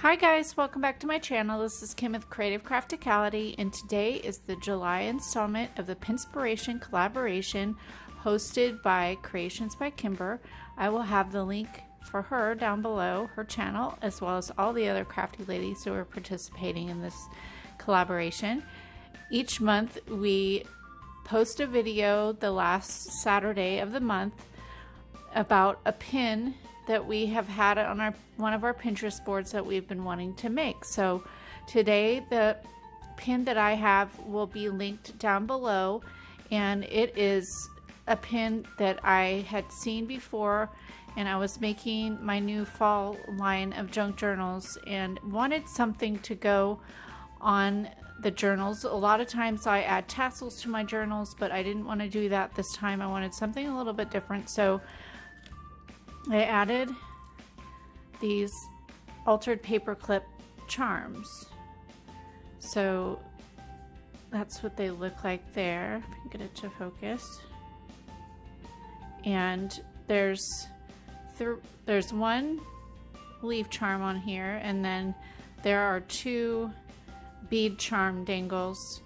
Hi guys, welcome back to my channel. This is Kim with Creative Crafticality, and today is the July installment of the Pinspiration collaboration hosted by Creations by Kimber. I will have the link for her down below, her channel, as well as all the other crafty ladies who are participating in this collaboration. Each month we post a video the last Saturday of the month about a pin that we have had on one of our Pinterest boards that we've been wanting to make. So today the pin that I have will be linked down below, and it is a pin that I had seen before, and I was making my new fall line of junk journals and wanted something to go on the journals. A lot of times I add tassels to my journals, but I didn't want to do that this time. I wanted something a little bit different, so I added these altered paperclip charms. So that's what they look like there. If you can get it to focus. And there's one leaf charm on here, and then there are two bead charm dangles,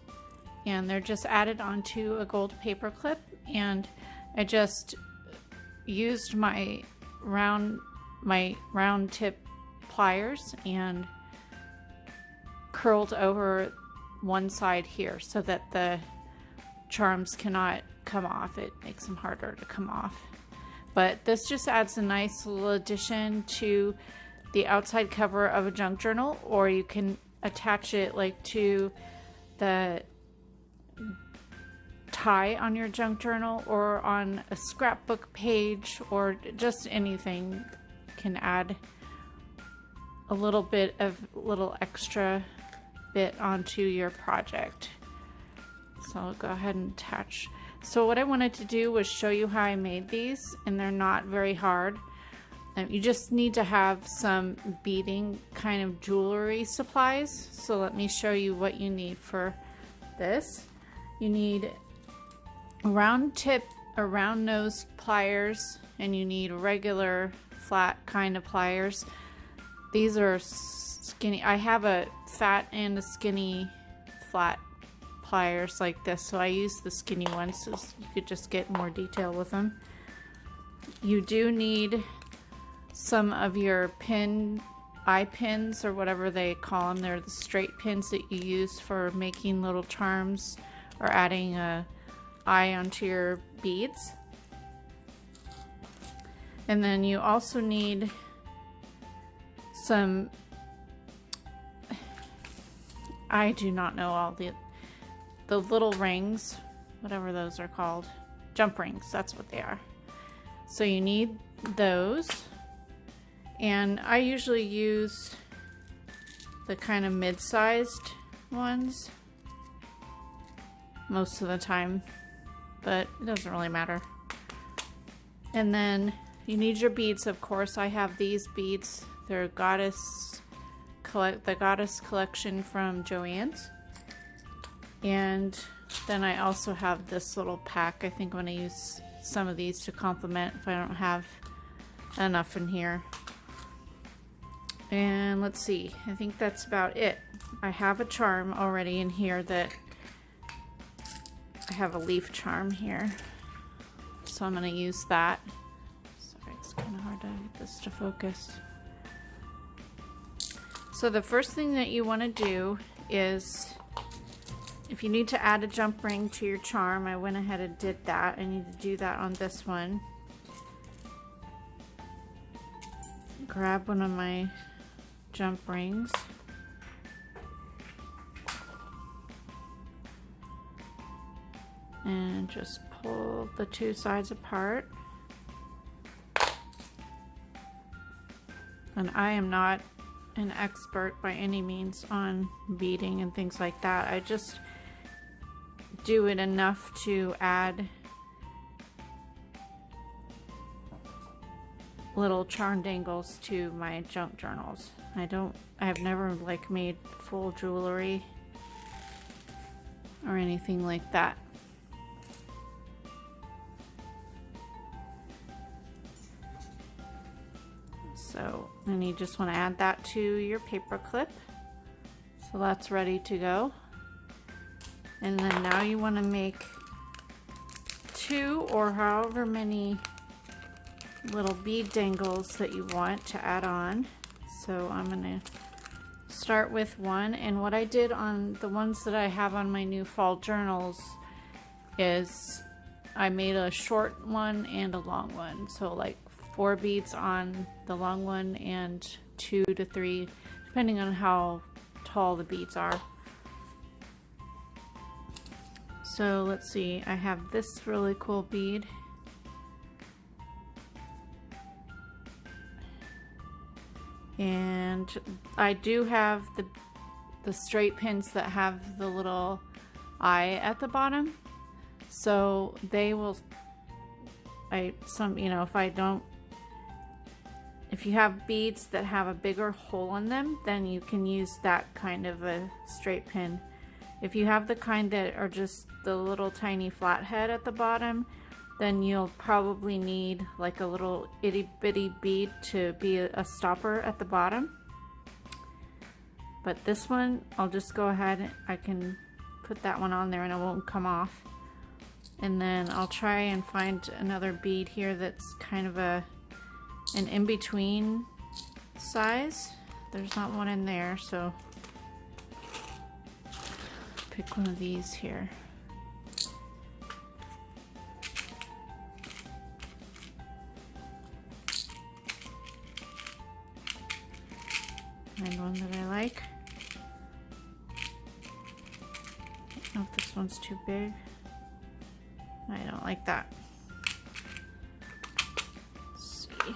and they're just added onto a gold paperclip. And I just used my round tip pliers and curled over one side here so that the charms cannot come off. It makes them harder to come off. But this just adds a nice little addition to the outside cover of a junk journal, or you can attach it like to the tie on your junk journal or on a scrapbook page, or just anything can add a little extra bit onto your project. So I'll go ahead and attach. So what I wanted to do was show you how I made these, and they're not very hard. You just need to have some beading kind of jewelry supplies. So let me show you what you need for this. You need a round tip or round nosed pliers, and you need regular flat kind of pliers. These are skinny. I have a fat and a skinny flat pliers like this, so I use the skinny ones so you could just get more detail with them. You do need some of your eye pins, or whatever they call them. They're the straight pins that you use for making little charms or adding a eye onto your beads. And then you also need some, I do not know all the little rings, whatever those are called, jump rings, that's what they are. So you need those, and I usually use the kind of mid-sized ones most of the time, but it doesn't really matter. And then you need your beads, of course. I have these beads. They're the Goddess collection from Joann's. And then I also have this little pack. I think I'm going to use some of these to complement if I don't have enough in here. And let's see, I think that's about it. I have a charm already in here that I have a leaf charm here, so I'm going to use that. Sorry, it's kind of hard to get this to focus. So the first thing that you want to do is, if you need to add a jump ring to your charm, I went ahead and did that. I need to do that on this one. Grab one of my jump rings. And just pull the two sides apart. And I am not an expert by any means on beading and things like that. I just do it enough to add little charm dangles to my junk journals. I've never like made full jewelry or anything like that. So, and you just want to add that to your paper clip. So that's ready to go. And then now you want to make 2 or however many little bead dangles that you want to add on. So I'm going to start with one, and what I did on the ones that I have on my new fall journals is I made a short one and a long one. So like 4 beads on the long one and 2 to 3 depending on how tall the beads are. So let's see, I have this really cool bead. And I do have the straight pins that have the little eye at the bottom. So they will, if you have beads that have a bigger hole in them, then you can use that kind of a straight pin. If you have the kind that are just the little tiny flathead at the bottom, then you'll probably need like a little itty bitty bead to be a stopper at the bottom. But this one, I'll just go ahead, I can put that one on there and it won't come off. And then I'll try and find another bead here that's kind of an in-between size. There's not one in there, so pick one of these here. Find one that I like. I don't know if this one's too big. I don't like that. Let's see.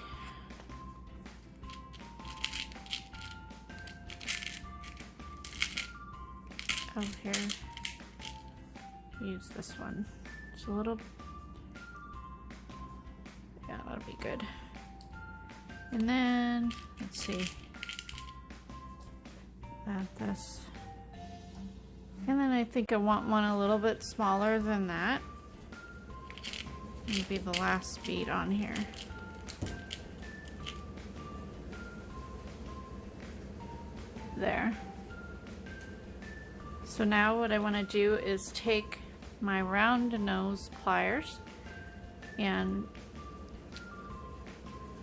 Oh, here. Use this one. It's a little. Yeah, that'll be good. And then, let's see. Add this. And then I think I want one a little bit smaller than that. Maybe the last bead on here. There. So now what I want to do is take my round nose pliers and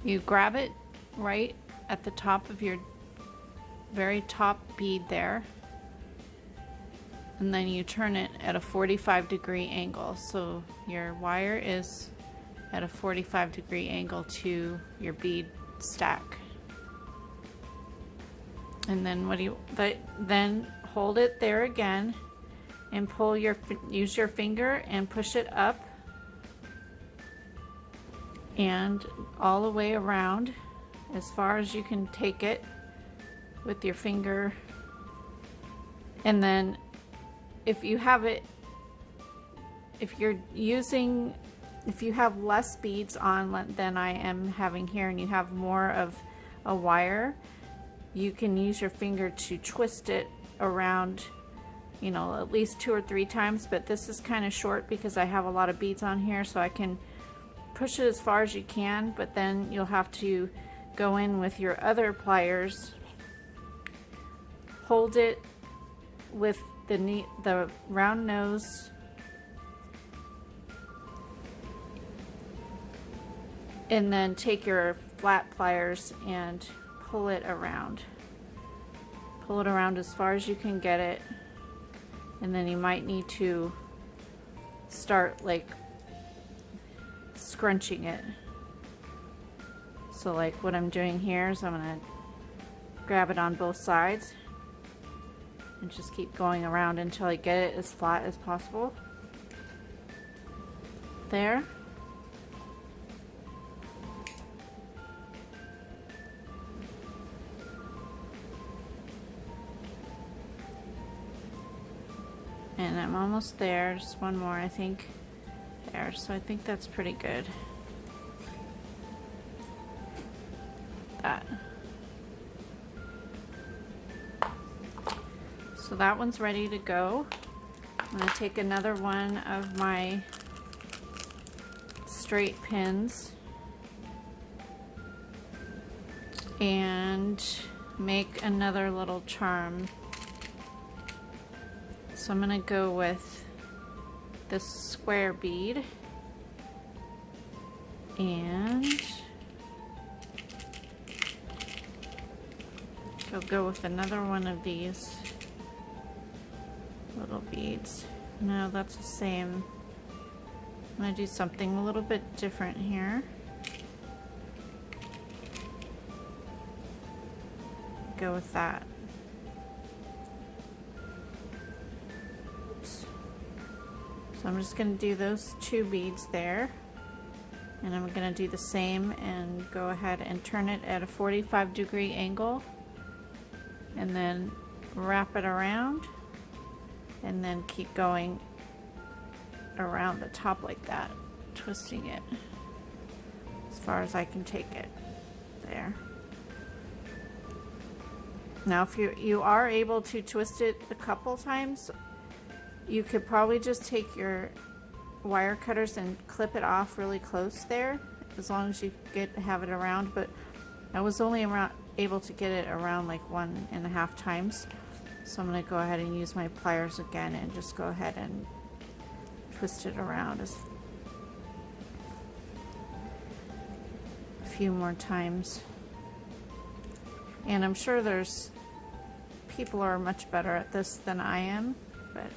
you grab it right at the top of your very top bead there, and then you turn it at a 45-degree angle. So your wire is at a 45-degree angle to your bead stack. And then then hold it there again and use your finger and push it up and all the way around as far as you can take it with your finger. And then if you have less beads on than I am having here and you have more of a wire, you can use your finger to twist it around, at least 2 or 3 times. But this is kind of short because I have a lot of beads on here, so I can push it as far as you can, but then you'll have to go in with your other pliers, hold it with the round nose and then take your flat pliers and pull it around as far as you can get it. And then you might need to start like scrunching it. So like what I'm doing here is I'm going to grab it on both sides and just keep going around until I get it as flat as possible. There. And I'm almost there, just one more I think. There, so I think that's pretty good. That. So that one's ready to go. I'm going to take another one of my straight pins and make another little charm. So I'm gonna go with this square bead and I'll go with another one of these little beads. No, that's the same. I'm gonna do something a little bit different here. Go with that. Oops. So I'm just gonna do those 2 beads there. And I'm gonna do the same and go ahead and turn it at a 45-degree angle. And then wrap it around. And then keep going around the top like that, twisting it as far as I can take it. There. Now if you are able to twist it a couple times, you could probably just take your wire cutters and clip it off really close there, as long as you have it around. But I was only able to get it around like 1.5 times. So I'm going to go ahead and use my pliers again and just go ahead and twist it around a few more times. And I'm sure there's people who are much better at this than I am, but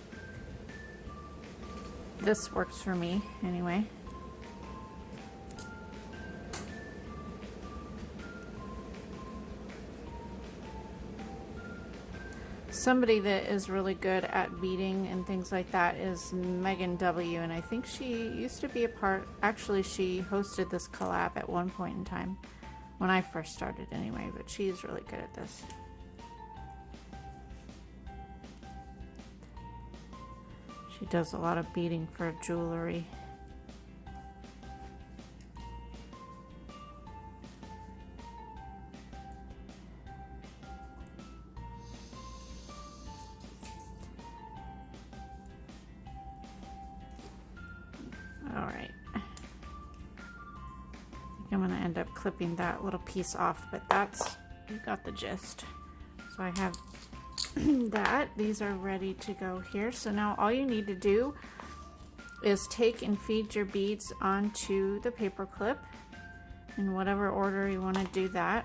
this works for me anyway. Somebody that is really good at beading and things like that is Megan W, and I think she used to be a part, actually she hosted this collab at one point in time when I first started anyway, but she's really good at this. She does a lot of beading for jewelry. Alright. I'm going to end up clipping that little piece off, but you got the gist. So I have that. These are ready to go here. So now all you need to do is take and feed your beads onto the paper clip in whatever order you want to do that.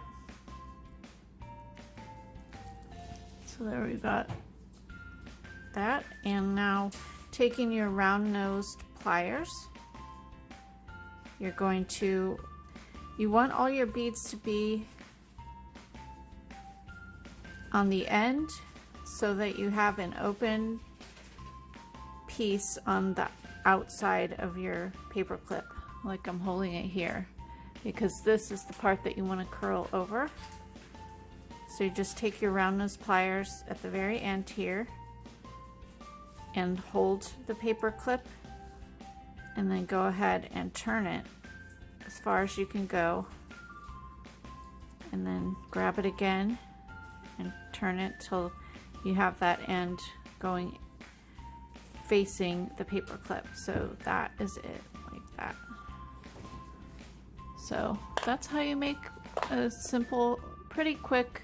So there we got that. And now taking your round nosed pliers, you're going to, you want all your beads to be on the end so that you have an open piece on the outside of your paper clip, like I'm holding it here, because this is the part that you want to curl over. So you just take your round nose pliers at the very end here and hold the paper clip, and then go ahead and turn it as far as you can go, and then grab it again and turn it till you have that end going facing the paper clip. So that is it, like that. So that's how you make a simple, pretty quick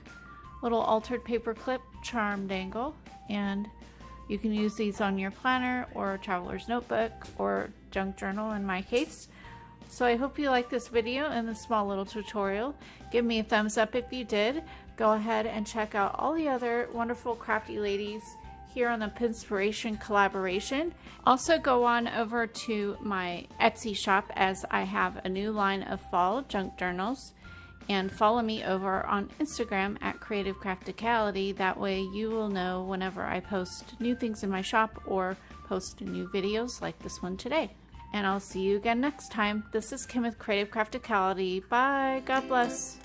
little altered paper clip charm dangle. And you can use these on your planner or traveler's notebook or junk journal in my case. So I hope you liked this video and this small little tutorial. Give me a thumbs up if you did. Go ahead and check out all the other wonderful crafty ladies here on the Pinspiration collaboration. Also go on over to my Etsy shop, as I have a new line of fall junk journals. And follow me over on Instagram at Creative Crafticality. That way you will know whenever I post new things in my shop or post new videos like this one today. And I'll see you again next time. This is Kim with Creative Crafticality. Bye. God bless.